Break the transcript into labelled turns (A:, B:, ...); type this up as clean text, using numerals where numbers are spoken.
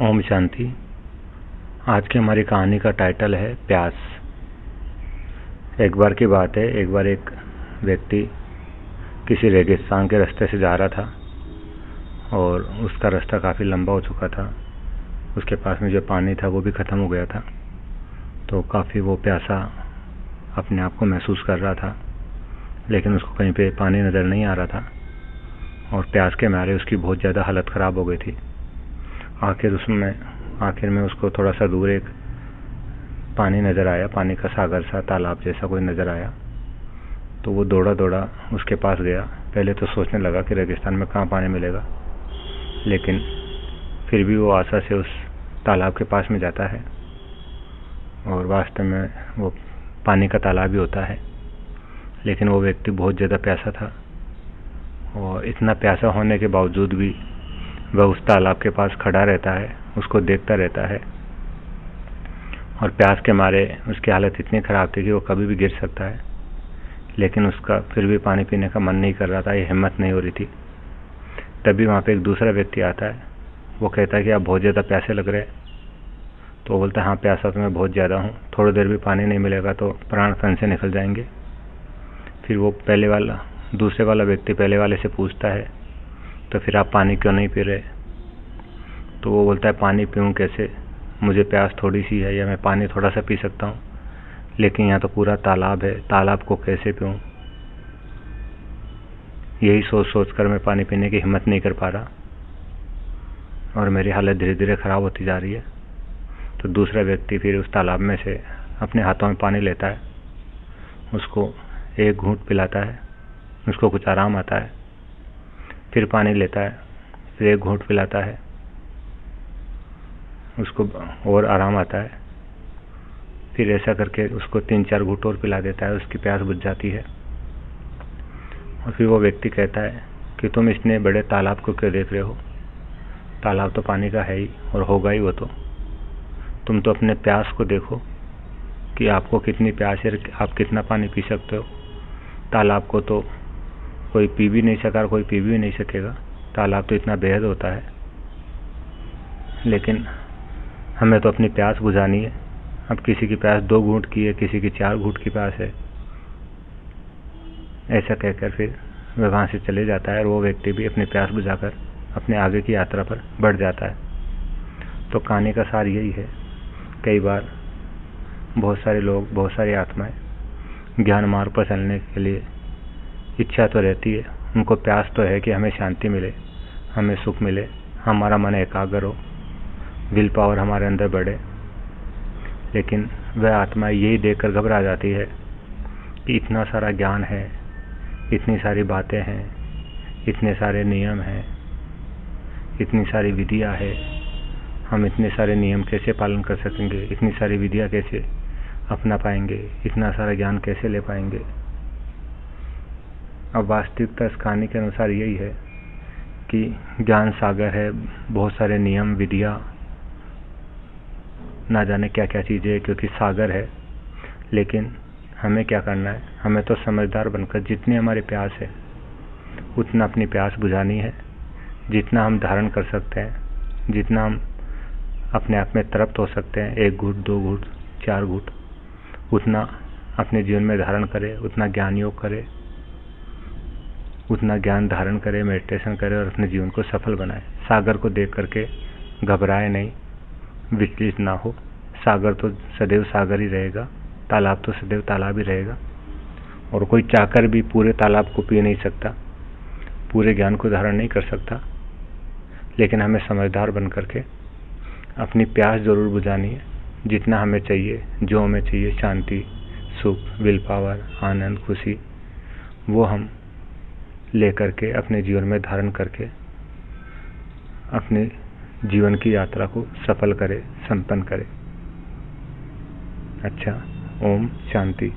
A: ओम शांति। आज की हमारी कहानी का टाइटल है प्यास। एक बार की बात है, एक बार एक व्यक्ति किसी रेगिस्तान के रास्ते से जा रहा था और उसका रास्ता काफ़ी लंबा हो चुका था। उसके पास में जो पानी था वो भी ख़त्म हो गया था, तो काफ़ी वो प्यासा अपने आप को महसूस कर रहा था, लेकिन उसको कहीं पे पानी नज़र नहीं आ रहा था और प्यास के मारे उसकी बहुत ज़्यादा हालत ख़राब हो गई थी। आखिर में उसको थोड़ा सा दूर एक पानी नज़र आया, पानी का सागर सा, तालाब जैसा कोई नज़र आया। तो वो दौड़ा दौड़ा उसके पास गया। पहले तो सोचने लगा कि रेगिस्तान में कहाँ पानी मिलेगा, लेकिन फिर भी वो आशा से उस तालाब के पास में जाता है और वास्तव में वो पानी का तालाब ही होता है। लेकिन वो व्यक्ति बहुत ज़्यादा प्यासा था और इतना प्यासा होने के बावजूद भी वह उस तालाब के पास खड़ा रहता है, उसको देखता रहता है और प्यास के मारे उसकी हालत इतनी ख़राब थी कि वो कभी भी गिर सकता है, लेकिन उसका फिर भी पानी पीने का मन नहीं कर रहा था, ये हिम्मत नहीं हो रही थी। तभी वहाँ पे एक दूसरा व्यक्ति आता है। वो कहता है कि आप बहुत ज़्यादा प्यासे लग रहे हैं। तो वो बोलता है, हाँ प्यासा तो मैं बहुत ज़्यादा हूँ, थोड़ी देर भी पानी नहीं मिलेगा तो प्राण तन से निकल जाएंगे। फिर वो दूसरे वाला व्यक्ति पहले वाले से पूछता है, तो फिर आप पानी क्यों नहीं पी रहे? तो वो बोलता है, पानी पीऊँ कैसे, मुझे प्यास थोड़ी सी है, या मैं पानी थोड़ा सा पी सकता हूँ, लेकिन यहाँ तो पूरा तालाब है, तालाब को कैसे पीऊँ? यही सोच कर मैं पानी पीने की हिम्मत नहीं कर पा रहा और मेरी हालत धीरे धीरे ख़राब होती जा रही है। तो दूसरा व्यक्ति फिर उस तालाब में से अपने हाथों में पानी लेता है, उसको एक घूंट पिलाता है, उसको कुछ आराम आता है। फिर पानी लेता है, फिर एक घूंट पिलाता है, उसको और आराम आता है। फिर ऐसा करके उसको 3-4 घूंट और पिला देता है, उसकी प्यास बुझ जाती है। और फिर वो व्यक्ति कहता है कि तुम इतने बड़े तालाब को क्यों देख रहे हो? तालाब तो पानी का है ही और होगा ही वो तो। तुम तो अपने प्यास को देखो कि आपको कितनी प्यास है, आप कितना पानी पी सकते हो। तालाब को तो कोई पी भी नहीं सका और कोई पी भी नहीं सकेगा, तालाब तो इतना बेहद होता है। लेकिन हमें तो अपनी प्यास बुझानी है। अब किसी की प्यास 2 घूंट की है, किसी की 4 घूंट की प्यास है। ऐसा कहकर फिर वह वहाँ से चले जाता है और वो व्यक्ति भी अपनी प्यास बुझाकर अपने आगे की यात्रा पर बढ़ जाता है। तो कहानी का सार यही है, कई बार बहुत सारे लोग, बहुत सारी आत्माएं ज्ञान मार्ग पर चलने के लिए इच्छा तो रहती है, उनको प्यास तो है कि हमें शांति मिले, हमें सुख मिले, हमारा मन एकाग्र हो, विल पावर हमारे अंदर बढ़े। लेकिन वह आत्मा यही देखकर घबरा जाती है कि इतना सारा ज्ञान है, इतनी सारी बातें हैं, इतने सारे नियम हैं, इतनी सारी विधियां है, हम इतने सारे नियम कैसे पालन कर सकेंगे, इतनी सारी विधियां कैसे अपना पाएंगे, इतना सारा ज्ञान कैसे ले पाएंगे। अब वास्तविकता इस कहानी के अनुसार यही है कि ज्ञान सागर है, बहुत सारे नियम, विधियां, ना जाने क्या क्या चीज़ें, क्योंकि सागर है। लेकिन हमें क्या करना है? हमें तो समझदार बनकर जितनी हमारी प्यास है उतना अपनी प्यास बुझानी है। जितना हम धारण कर सकते हैं, जितना हम अपने आप में तृप्त हो सकते हैं, 1 घूंट, 2 घूंट, 4 घूंट, उतना अपने जीवन में धारण करें, उतना ज्ञान योग करें, उतना ज्ञान धारण करें, मेडिटेशन करें और अपने जीवन को सफल बनाए। सागर को देख करके घबराए नहीं, विचलित ना हो। सागर तो सदैव सागर ही रहेगा, तालाब तो सदैव तालाब ही रहेगा और कोई चाहकर भी पूरे तालाब को पी नहीं सकता, पूरे ज्ञान को धारण नहीं कर सकता। लेकिन हमें समझदार बन करके अपनी प्यास जरूर बुझानी है। जितना हमें चाहिए, जो हमें चाहिए, शांति, सुख, विल पावर, आनंद, खुशी, वो हम लेकर के अपने जीवन में धारण करके अपने जीवन की यात्रा को सफल करें, संपन्न करें। अच्छा, ओम शांति।